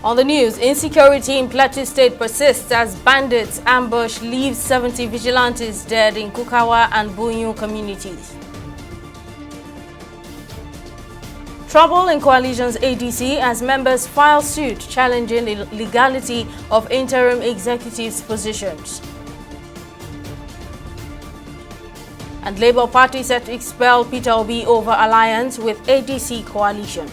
On the news, insecurity in Plateau State persists as bandits ambush leave 70 vigilantes dead in Kukawa and Bunyu communities. Trouble in Coalition's ADC as members file suit challenging the legality of interim executives' positions. And Labour Party set to expel Peter Obi over alliance with ADC coalition.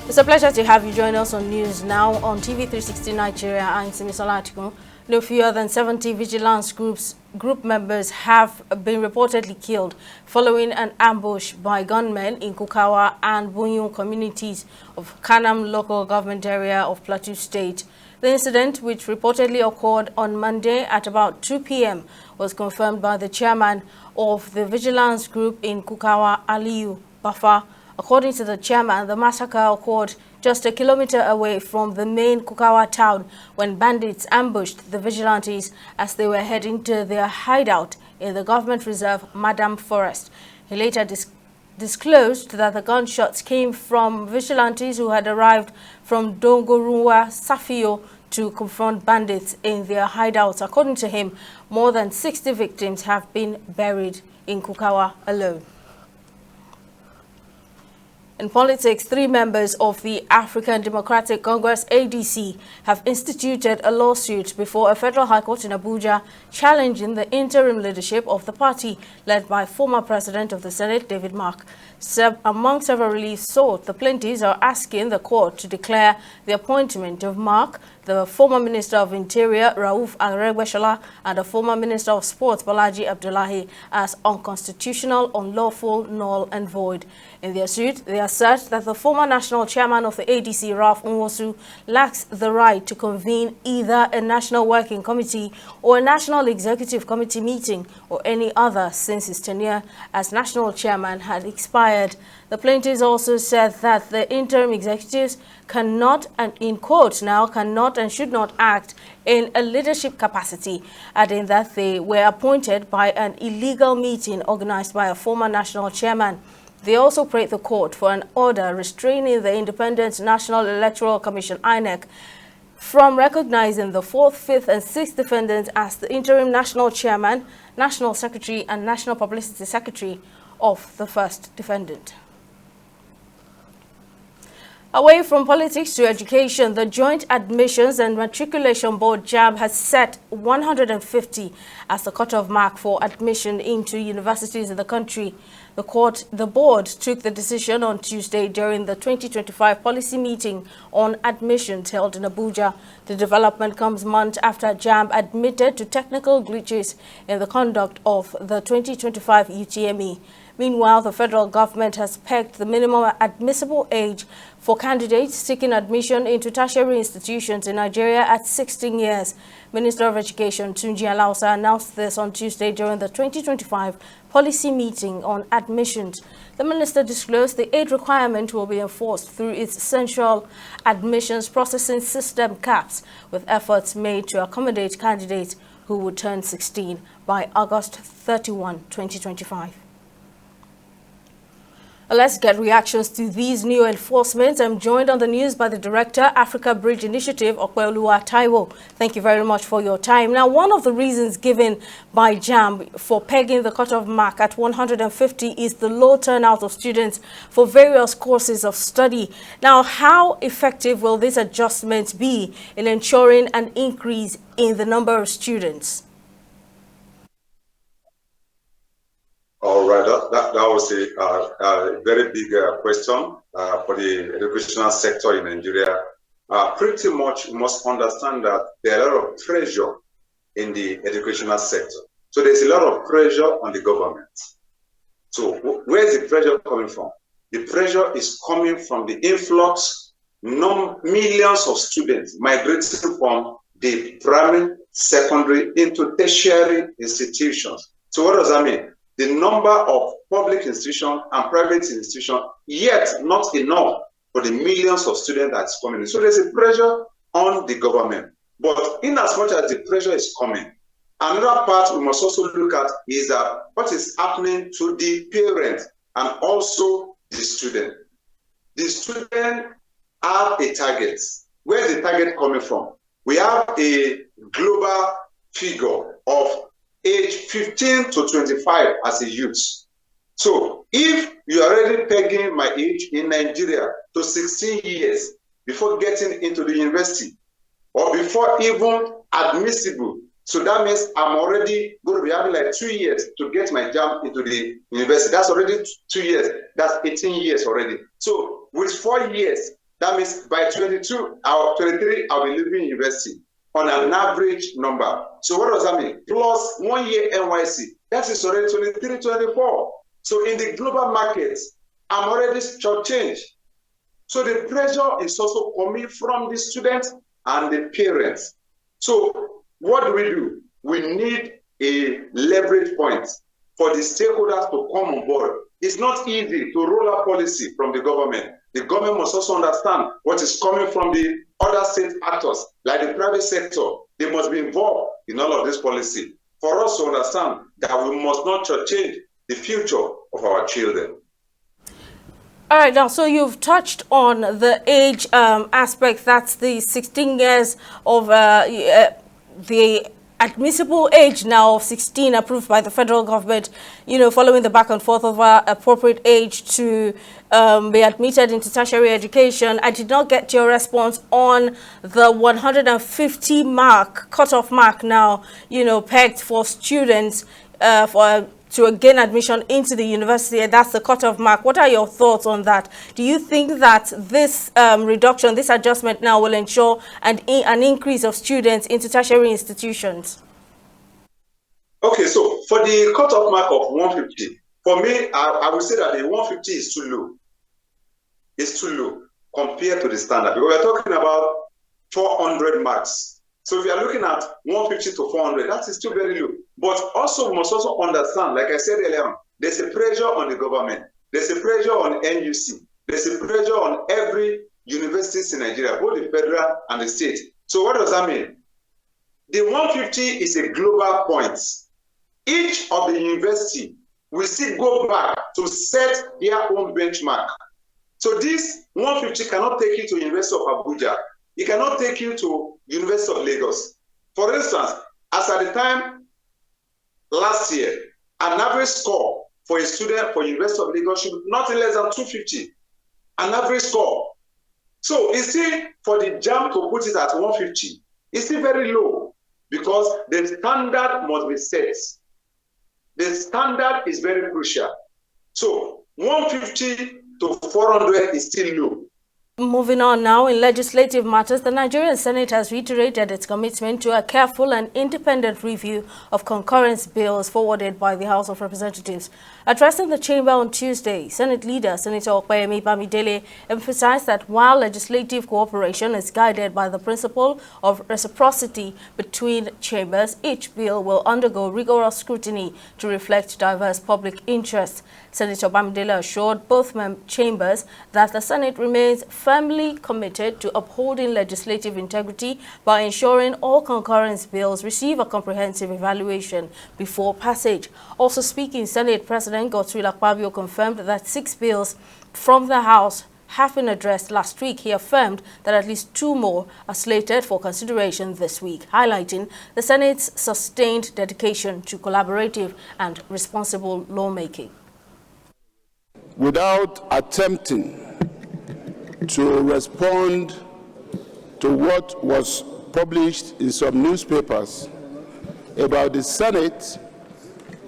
It's a pleasure to have you join us on News Now on TV360 Nigeria. I'm Simisola Atiku. No fewer than 70 vigilance group members have been reportedly killed following an ambush by gunmen in Kukawa and Bunyu communities of Kanam local government area of Plateau State. The incident, which reportedly occurred on Monday at about 2 p.m., was confirmed by the chairman of the vigilance group in Kukawa, Aliyu Bafa. According to the chairman, the massacre occurred just a kilometer away from the main Kukawa town when bandits ambushed the vigilantes as they were heading to their hideout in the government reserve Madam Forest. He later disclosed that the gunshots came from vigilantes who had arrived from Dongorunwa, Safio to confront bandits in their hideouts. According to him, more than 60 victims have been buried in Kukawa alone. In politics, 3 members of the African Democratic Congress ADC have instituted a lawsuit before a federal high court in Abuja challenging the interim leadership of the party led by former President of the Senate, David Mark. Among several reliefs sought, the plaintiffs are asking the court to declare the appointment of Mark, the former Minister of Interior, Rauf Aregbesola, and the former Minister of Sports, Bolaji Abdullahi, as unconstitutional, unlawful, null and void. In their suit, they assert that the former national chairman of the ADC, Ralph Nwosu, lacks the right to convene either a national working committee or a national executive committee meeting or any other since his tenure as national chairman had expired. The plaintiffs also said that the interim executives cannot, and in quotes now, cannot and should not act in a leadership capacity, adding that they were appointed by an illegal meeting organized by a former national chairman. They also prayed the court for an order restraining the Independent National Electoral Commission, INEC, from recognizing the 4th, 5th, and 6th defendants as the interim national chairman, national secretary, and national publicity secretary of the first defendant. Away from politics to education, the Joint Admissions and Matriculation Board JAMB has set 150 as the cutoff mark for admission into universities in the country. The board took the decision on Tuesday during the 2025 policy meeting on admissions held in Abuja. The development comes months after JAMB admitted to technical glitches in the conduct of the 2025 UTME. Meanwhile, the federal government has pegged the minimum admissible age for candidates seeking admission into tertiary institutions in Nigeria at 16 years. Minister of Education Tunji Alausa announced this on Tuesday during the 2025 policy meeting on admissions. The minister disclosed the age requirement will be enforced through its central admissions processing system CAPS, with efforts made to accommodate candidates who would turn 16 by August 31, 2025. Let's get reactions to these new enforcements. I'm joined on the news by the Director, Africa Bridge Initiative, Okweoluwa Taiwo. Thank you very much for your time. Now, one of the reasons given by JAMB for pegging the cutoff mark at 150 is the low turnout of students for various courses of study. Now, how effective will this adjustment be in ensuring an increase in the number of students? All right, that was a very big question for the educational sector in Nigeria. Pretty much you must understand that there are a lot of pressure in the educational sector. So there's a lot of pressure on the government. So where is the pressure coming from? The pressure is coming from the influx, millions of students migrating from the primary, secondary into tertiary institutions. So what does that mean? The number of public institutions and private institutions, yet not enough for the millions of students that's coming in. So there's a pressure on the government. But in as much as the pressure is coming, another part we must also look at is what is happening to the parents. and also the student. The student have a target. Where is the target coming from? We have a global figure of age 15 to 25 as a youth. So if you are already pegging my age in Nigeria to 16 years before getting into the university, or before even admissible, so that means I'm already going to be having like 2 years to get my jump into the university. That's already 2 years. That's 18 years already. So with 4 years, that means by 22 or 23, I'll be leaving university on an average number. So what does that mean? Plus 1 year NYC, that is already 23, 24. So in the global markets, I'm already shortchanged. So the pressure is also coming from the students and the parents. So what do? We need a leverage point for the stakeholders to come on board. It's not easy to roll out policy from the government. The government must also understand what is coming from the other state actors, like the private sector. They must be involved in all of this policy for us to understand that we must not change the future of our children. All right, now, so you've touched on the age aspect. That's the 16 years of the admissible age now of 16 approved by the federal government, following the back and forth of appropriate age to be admitted into tertiary education. I did not get your response on the 150 mark, cutoff mark now, pegged for students to gain admission into the university. That's the cutoff mark. What are your thoughts on that? Do you think that this reduction, this adjustment now will ensure an increase of students into tertiary institutions? Okay, so for the cutoff mark of 150, for me, I would say that the 150 is too low. It's too low compared to the standard. Because we're talking about 400 marks. So if you are looking at 150 to 400, that is still very low. But also, we must also understand, like I said earlier, there's a pressure on the government. There's a pressure on NUC. There's a pressure on every university in Nigeria, both the federal and the state. So what does that mean? The 150 is a global point. Each of the university will still go back to set their own benchmark. So this 150 cannot take you to University of Abuja. It cannot take you to University of Lagos. For instance, as at the time last year, an average score for a student for University of Lagos should be nothing less than 250. An average score. So it's still for the JAMB to put it at 150. It's still very low because the standard must be set. The standard is very crucial. So 150 to 400 is still low. Moving on now, in legislative matters, the Nigerian Senate has reiterated its commitment to a careful and independent review of concurrence bills forwarded by the House of Representatives. Addressing the chamber on Tuesday, Senate leader Senator Opeyemi Bamidele emphasized that while legislative cooperation is guided by the principle of reciprocity between chambers, each bill will undergo rigorous scrutiny to reflect diverse public interests. Senator Bamidele assured both chambers that the Senate remains firmly committed to upholding legislative integrity by ensuring all concurrence bills receive a comprehensive evaluation before passage. Also speaking, Senate President Godswill Akpabio confirmed that 6 bills from the House have been addressed last week. He affirmed that at least 2 more are slated for consideration this week, highlighting the Senate's sustained dedication to collaborative and responsible lawmaking. Without attempting to respond to what was published in some newspapers about the Senate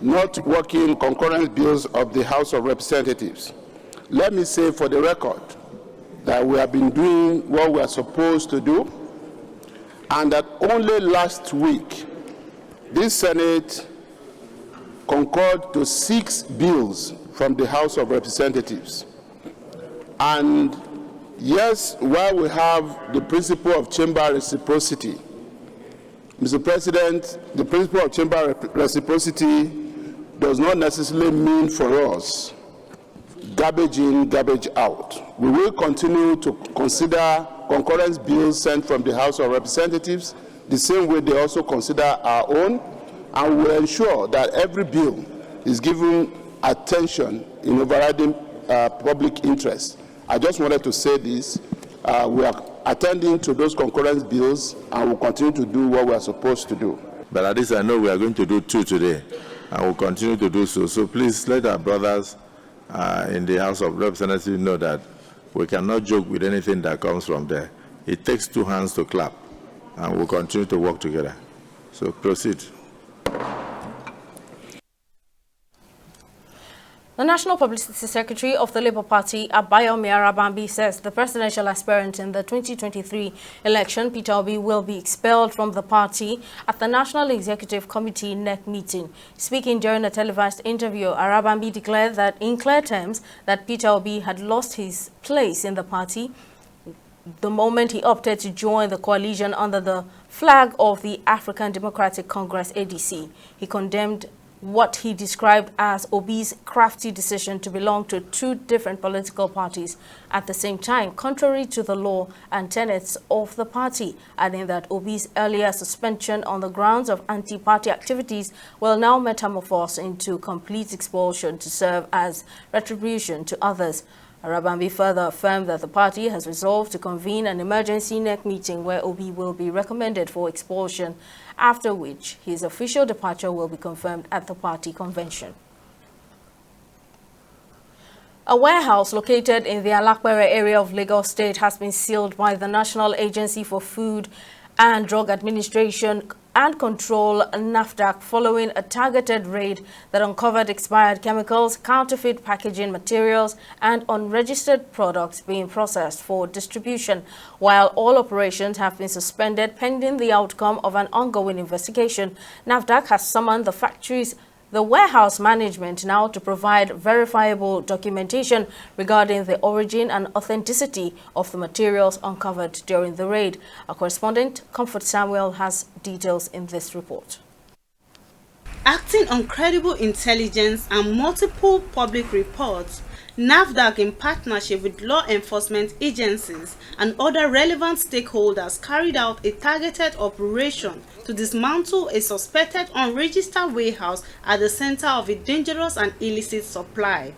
not working concurrence bills of the House of Representatives, let me say for the record that we have been doing what we are supposed to do, and that only last week this Senate concurred to 6 bills from the House of Representatives. And yes, while we have the principle of chamber reciprocity, Mr. President, the principle of chamber reciprocity does not necessarily mean for us garbage in, garbage out. We will continue to consider concurrence bills sent from the House of Representatives the same way they also consider our own, and we will ensure that every bill is given attention in overriding public interest. I just wanted to say this. We are attending to those concurrence bills and will continue to do what we are supposed to do. But at least I know we are going to do 2 today and we'll continue to do so. So please let our brothers in the House of Representatives know that we cannot joke with anything that comes from there. It takes 2 hands to clap, and we'll continue to work together. So proceed. The National Publicity Secretary of the Labour Party, Abayomi Arabambi, says the presidential aspirant in the 2023 election, Peter Obi, will be expelled from the party at the National Executive Committee NEC meeting. Speaking during a televised interview, Arabambi declared that in clear terms that Peter Obi had lost his place in the party the moment he opted to join the coalition under the flag of the African Democratic Congress, ADC. He condemned what he described as Obi's crafty decision to belong to 2 different political parties at the same time, contrary to the law and tenets of the party, adding that Obi's earlier suspension on the grounds of anti-party activities will now metamorphose into complete expulsion to serve as retribution to others. Arabambi further affirmed that the party has resolved to convene an emergency NEC meeting where Obi will be recommended for expulsion, after which his official departure will be confirmed at the party convention. A warehouse located in the Alakpere area of Lagos State has been sealed by the National Agency for Food and Drug Administration and Control, NAFDAC, following a targeted raid that uncovered expired chemicals, counterfeit packaging materials, and unregistered products being processed for distribution. While all operations have been suspended pending the outcome of an ongoing investigation, NAFDAC has summoned the warehouse management now to provide verifiable documentation regarding the origin and authenticity of the materials uncovered during the raid. Our correspondent, Comfort Samuel, has details in this report. Acting on credible intelligence and multiple public reports, NAFDAC, in partnership with law enforcement agencies and other relevant stakeholders, carried out a targeted operation to dismantle a suspected unregistered warehouse at the center of a dangerous and illicit supply.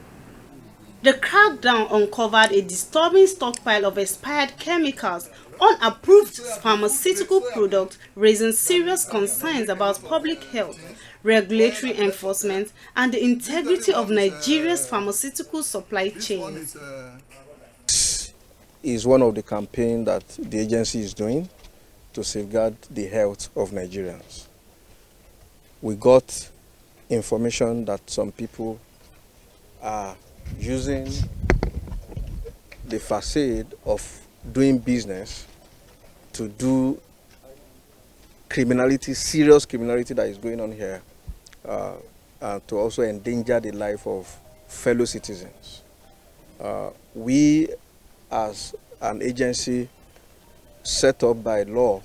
The crackdown uncovered a disturbing stockpile of expired chemicals, unapproved pharmaceutical products, raising serious concerns about public health, regulatory enforcement, and the integrity of Nigeria's pharmaceutical supply chain. This is one of the campaigns that the agency is doing to safeguard the health of Nigerians. We got information that some people are using the facade of doing business to do criminality, serious criminality that is going on here, to also endanger the life of fellow citizens. We, as an agency set up by law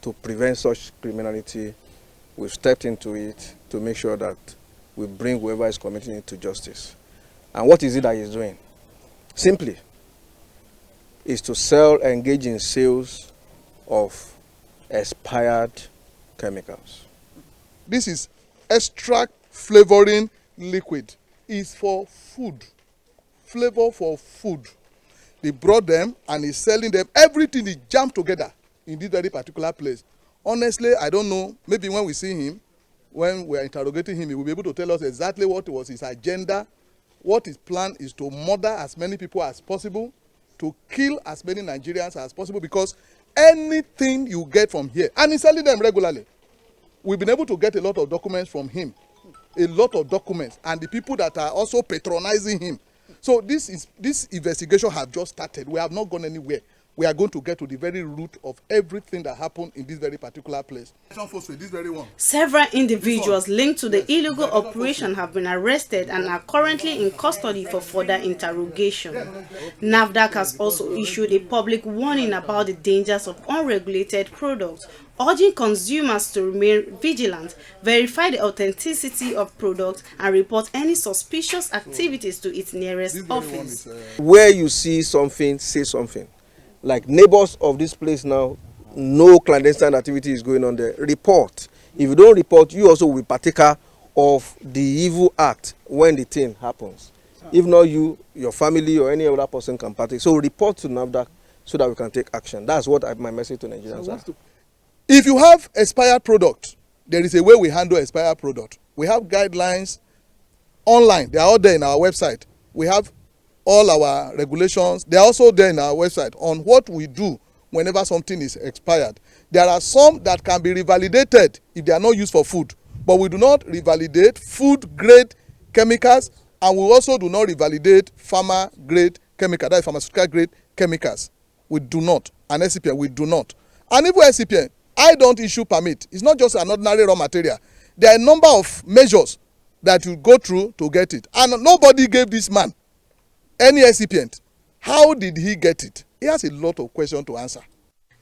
to prevent such criminality, we've stepped into it to make sure that we bring whoever is committing it to justice. And what is it that he's doing? Simply, is to engage in sales of expired chemicals. This is extract flavoring liquid. It's for food, flavor for food. They brought them and he's selling them. Everything is jammed together in this very particular place. Honestly, I don't know. Maybe when we see him, when we are interrogating him, he will be able to tell us exactly what was his agenda. What his plan is to murder as many people as possible, to kill as many Nigerians as possible, because anything you get from here, and he's selling them regularly. We've been able to get a lot of documents from him, a lot of documents, and the people that are also patronizing him. So this investigation have just started. We have not gone anywhere. We are going to get to the very root of everything that happened in this very particular place. Several individuals linked to the illegal operation have been arrested and are currently in custody for further interrogation. NAFDAC has also issued a public warning about the dangers of unregulated products, urging consumers to remain vigilant, verify the authenticity of products, and report any suspicious activities to its nearest office. Where you see something, say something. Like neighbors of this place now, no clandestine activity is going on there. Report. If you don't report, you also will be partaker of the evil act when the thing happens. If not you, your family or any other person can partake. So report to NAFDAC so that we can take action. That's what my message to Nigerians are. If you have expired product, there is a way we handle expired product. We have guidelines online. They are all there in our website. We have all our regulations. They are also there in our website on what we do whenever something is expired. There are some that can be revalidated if they are not used for food, but we do not revalidate food grade chemicals, and we also do not revalidate pharma grade chemicals, that is pharmaceutical grade chemicals. We do not. And SCPN, we do not. And even SCPN, I don't issue permit. It's not just an ordinary raw material. There are a number of measures that you go through to get it. And nobody gave this man any SCPN. How did he get it? He has a lot of questions to answer.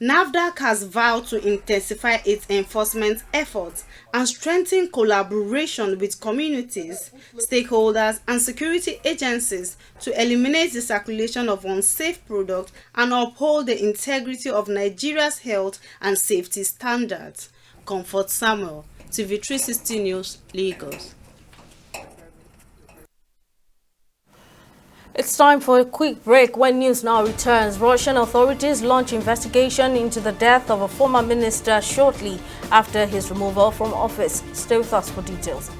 NAFDAC has vowed to intensify its enforcement efforts and strengthen collaboration with communities, stakeholders, and security agencies to eliminate the circulation of unsafe products and uphold the integrity of Nigeria's health and safety standards. Comfort Samuel, TV360 News, Lagos. It's time for a quick break. When news now returns, Russian authorities launch investigation into the death of a former minister shortly after his removal from office. Stay with us for details.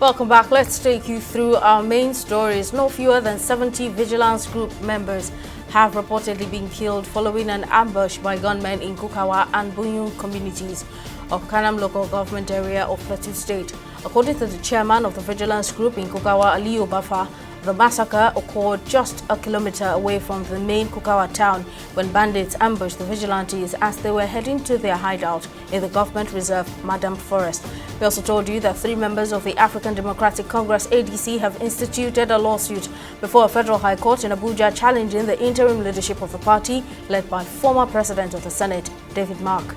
Welcome back. Let's take you through our main stories. No fewer than 70 vigilance group members have reportedly been killed following an ambush by gunmen in Kukawa and Bunyun communities of Kanam local government area of Plateau State. According to the chairman of the vigilance group in Kukawa, Aliyu Bafa, the massacre occurred just a kilometer away from the main Kukawa town when bandits ambushed the vigilantes as they were heading to their hideout in the government reserve Madam Forest. We also told you that 3 members of the African Democratic Congress ADC have instituted a lawsuit before a federal high court in Abuja challenging the interim leadership of the party led by former President of the Senate, David Mark.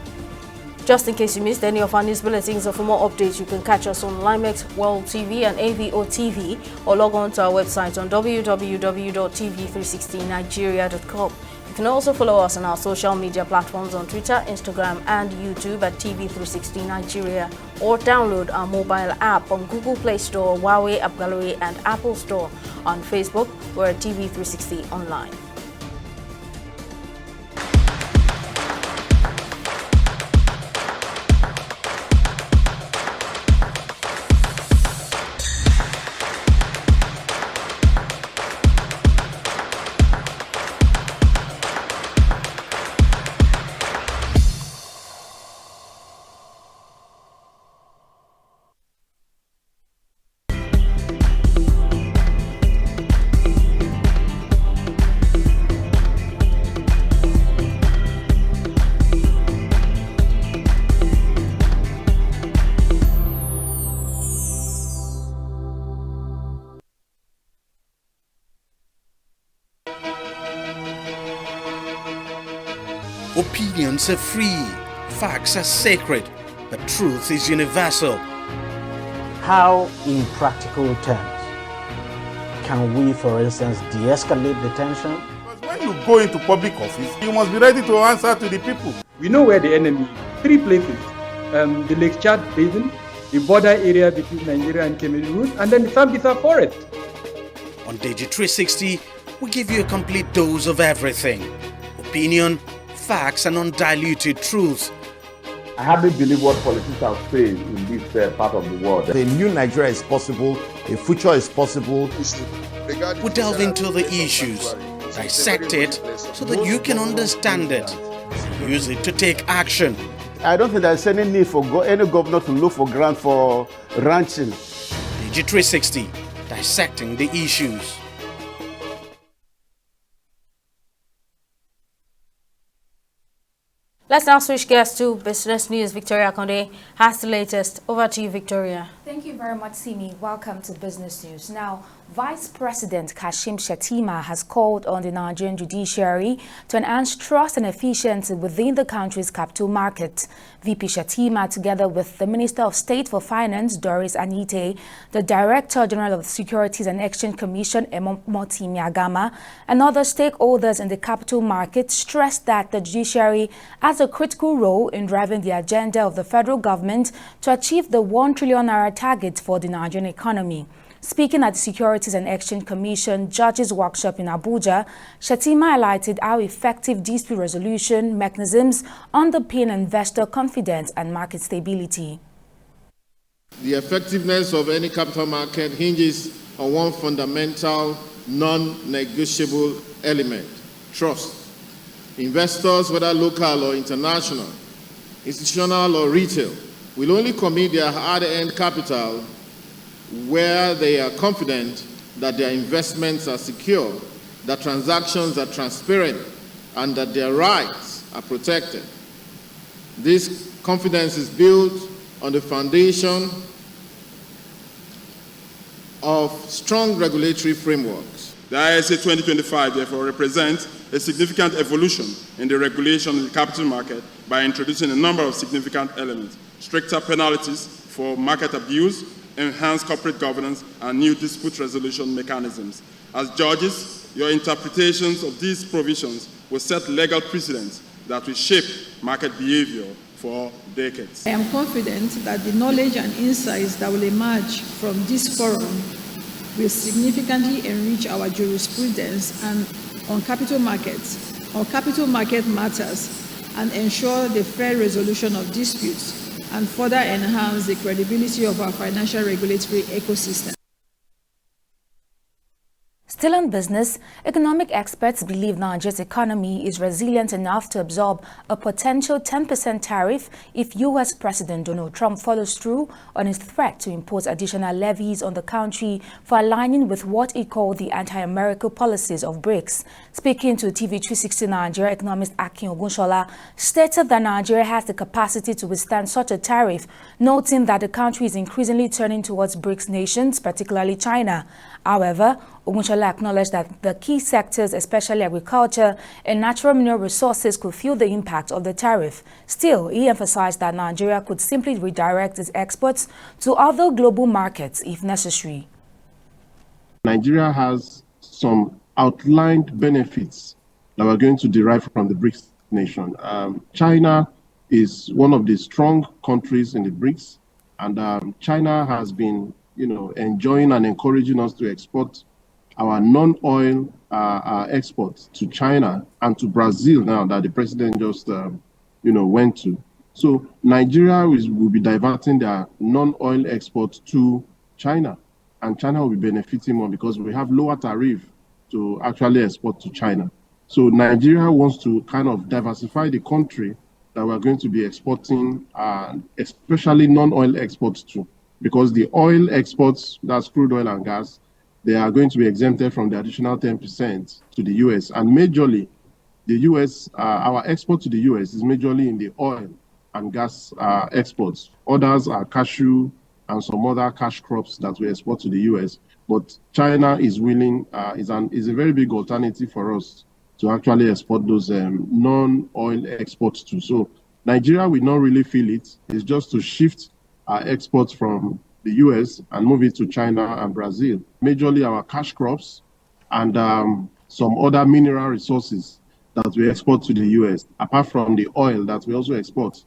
Just in case you missed any of our news bulletins or for more updates, you can catch us on Limex World TV and AVO TV or log on to our website on www.tv360nigeria.com. You can also follow us on our social media platforms on Twitter, Instagram and YouTube at TV360 Nigeria, or download our mobile app on Google Play Store, Huawei App Gallery and Apple Store. On Facebook, we're at TV360 Online. Opinions are free, facts are sacred, but truth is universal. How, in practical terms, can we, for instance, de-escalate the tension? When you go into public office, you must be ready to answer to the people. We know where the enemy is. 3 places. The Lake Chad Basin, the border area between Nigeria and Cameroon, and then the Sambisa Forest. On Digi360, we give you a complete dose of everything. Opinion, facts and undiluted truth. I hardly believe what politicians are saying in this part of the world. A new Nigeria is possible, a future is possible. We delve into the issues, dissect it so that you can understand it, use it to take action. I don't think there's any need for any governor to look for grant for ranching. Digi360, dissecting the issues. Let's now switch gears to business news. Victoria Konde has the latest. Over to you, Victoria. Thank you very much, Simi. Welcome to Business News. Now, Vice President Kashim Shettima has called on the Nigerian judiciary to enhance trust and efficiency within the country's capital market. VP Shettima, together with the Minister of State for Finance, Doris Anite, the Director General of the Securities and Exchange Commission, Motimi Agama, and other stakeholders in the capital market, stressed that the judiciary has a critical role in driving the agenda of the federal government to achieve the 1 trillion naira target for the Nigerian economy. Speaking at the Securities and Exchange Commission Judges Workshop in Abuja, Shettima highlighted how effective dispute resolution mechanisms underpin investor confidence and market stability. The effectiveness of any capital market hinges on one fundamental, non-negotiable element: trust. Investors, whether local or international, institutional or retail, will only commit their hard-earned capital where they are confident that their investments are secure, that transactions are transparent, and that their rights are protected. This confidence is built on the foundation of strong regulatory frameworks. The ISA 2025 therefore represents a significant evolution in the regulation of the capital market by introducing a number of significant elements: stricter penalties for market abuse, enhanced corporate governance, and new dispute resolution mechanisms. As judges, your interpretations of these provisions will set legal precedents that will shape market behavior for decades. I am confident that the knowledge and insights that will emerge from this forum will significantly enrich our jurisprudence and on capital markets, or capital market matters, and ensure the fair resolution of disputes, and further enhance the credibility of our financial regulatory ecosystem. Still on business, economic experts believe Nigeria's economy is resilient enough to absorb a potential 10% tariff if U.S. President Donald Trump follows through on his threat to impose additional levies on the country for aligning with what he called the anti-American policies of BRICS. Speaking to TV 360 Nigeria, economist Akin Ogunshola stated that Nigeria has the capacity to withstand such a tariff, noting that the country is increasingly turning towards BRICS nations, particularly China. However, Ogunshola acknowledged that the key sectors, especially agriculture and natural mineral resources, could feel the impact of the tariff. Still, he emphasized that Nigeria could simply redirect its exports to other global markets if necessary. Nigeria has some outlined benefits that we're going to derive from the BRICS nation. China is one of the strong countries in the BRICS, and China has been, enjoying and encouraging us to export our non-oil exports to China and to Brazil now that the president just, went to. So Nigeria will be diverting their non-oil exports to China, and China will be benefiting more because we have lower tariff to actually export to China. So Nigeria wants to kind of diversify the country that we're going to be exporting, especially non-oil exports to, because the oil exports, that's crude oil and gas, they are going to be exempted from the additional 10% to the U.S. And majorly, the U.S., our export to the U.S. is majorly in the oil and gas exports. Others are cashew and some other cash crops that we export to the U.S. But China is willing, is a very big alternative for us to actually export those non-oil exports to. So Nigeria will not really feel it. It's just to shift our exports from the U.S. and move it to China and Brazil. Majorly our cash crops and some other mineral resources that we export to the U.S., apart from the oil that we also export.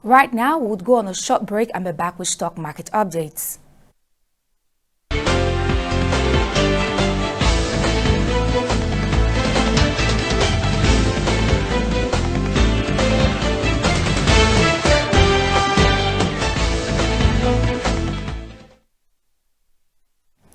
Right now, we'll go on a short break and be back with stock market updates.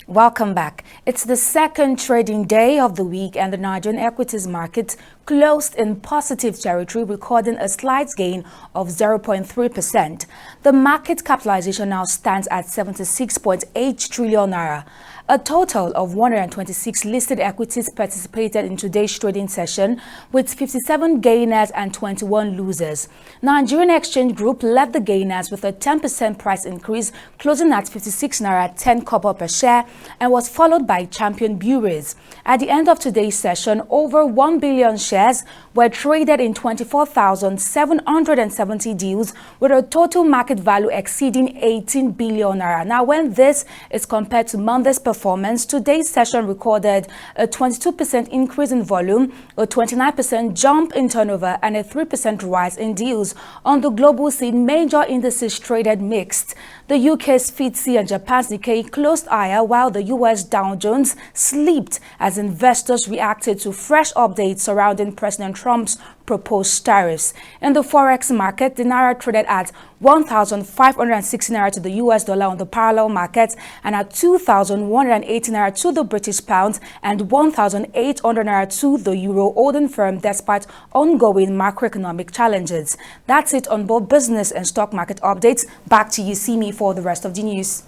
Welcome back. It's the second trading day of the week and the Nigerian equities market closed in positive territory, recording a slight gain of 0.3%. The market capitalization now stands at 76.8 trillion naira. A total of 126 listed equities participated in today's trading session, with 57 gainers and 21 losers. Nigerian Exchange Group led the gainers with a 10% price increase, closing at 56 naira 10 kobo per share, and was followed by Champion Breweries. At the end of today's session, over 1 billion shares were traded in 24,770 deals, with a total market value exceeding 18 billion naira. Now, when this is compared to Monday's performance, today's session recorded a 22% increase in volume, a 29% jump in turnover, and a 3% rise in deals. On the global scene, major indices traded mixed. The UK's FTSE and Japan's Nikkei closed higher, while the US Dow Jones slipped as investors reacted to fresh updates surrounding President Trump's proposed tariffs. In the forex market, the naira traded at 1,560 naira to the US dollar on the parallel market, and at 2,180 naira to the British pound and 1,800 naira to the euro, holding firm despite ongoing macroeconomic challenges. That's it on both business and stock market updates. Back to you, Simi, for the rest of the news.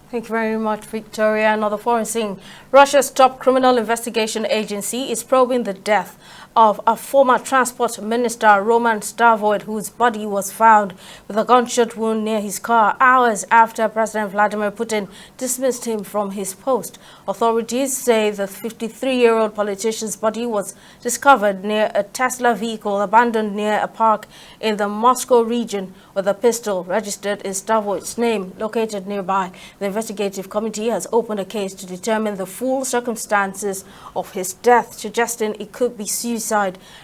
Thank you very much, Victoria. Another foreign thing. Russia's top criminal investigation agency is probing the death of a former transport minister, Roman Starovoyt, whose body was found with a gunshot wound near his car hours after President Vladimir Putin dismissed him from his post. Authorities say the 53-year-old politician's body was discovered near a Tesla vehicle abandoned near a park in the Moscow region, with a pistol registered in Starovoyt's name located nearby. The investigative committee has opened a case to determine the full circumstances of his death, suggesting it could be suicide.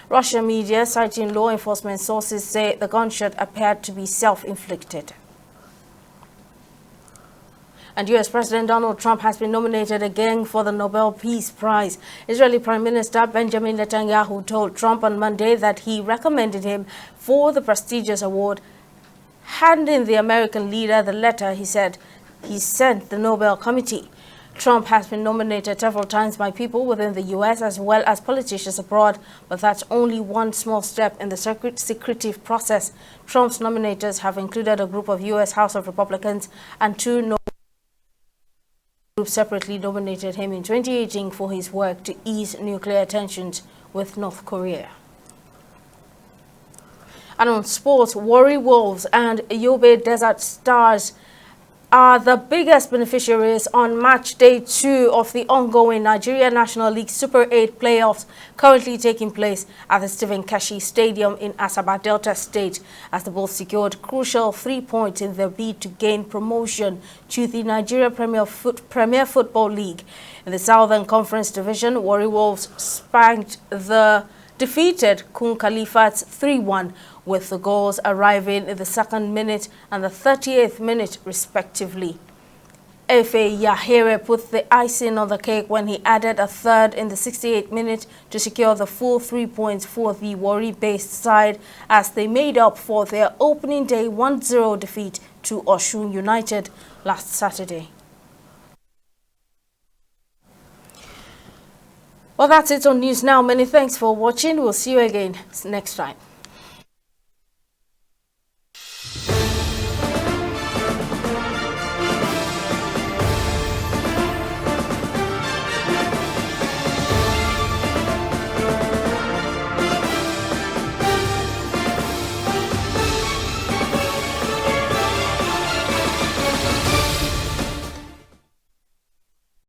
Russian media, citing law enforcement sources, say the gunshot appeared to be self-inflicted. And U.S. President Donald Trump has been nominated again for the Nobel Peace Prize. Israeli Prime Minister Benjamin Netanyahu told Trump on Monday that he recommended him for the prestigious award. Handing the American leader the letter, he said he sent the Nobel Committee. Trump has been nominated several times by people within the U.S. as well as politicians abroad, but that's only one small step in the secretive process. Trump's nominators have included a group of U.S. House of Republicans, and two Nobel groups separately nominated him in 2018 for his work to ease nuclear tensions with North Korea. And on sports, Warri Wolves and Yobe Desert Stars are the biggest beneficiaries on match day 2 of the ongoing Nigeria National League Super 8 playoffs currently taking place at the Stephen Keshi Stadium in Asaba, Delta State, as the Bulls secured crucial 3 points in their bid to gain promotion to the Nigeria Premier Football League. In the Southern Conference Division, Warri Wolves defeated Kun Khalifats 3-1, with the goals arriving in the 2nd minute and the 38th minute respectively. Efe Yahere put the icing on the cake when he added a third in the 68th minute to secure the full 3 points for the Warri-based side, as they made up for their opening day 1-0 defeat to Osun United last Saturday. Well, that's it on News Now. Many thanks for watching. We'll see you again next time.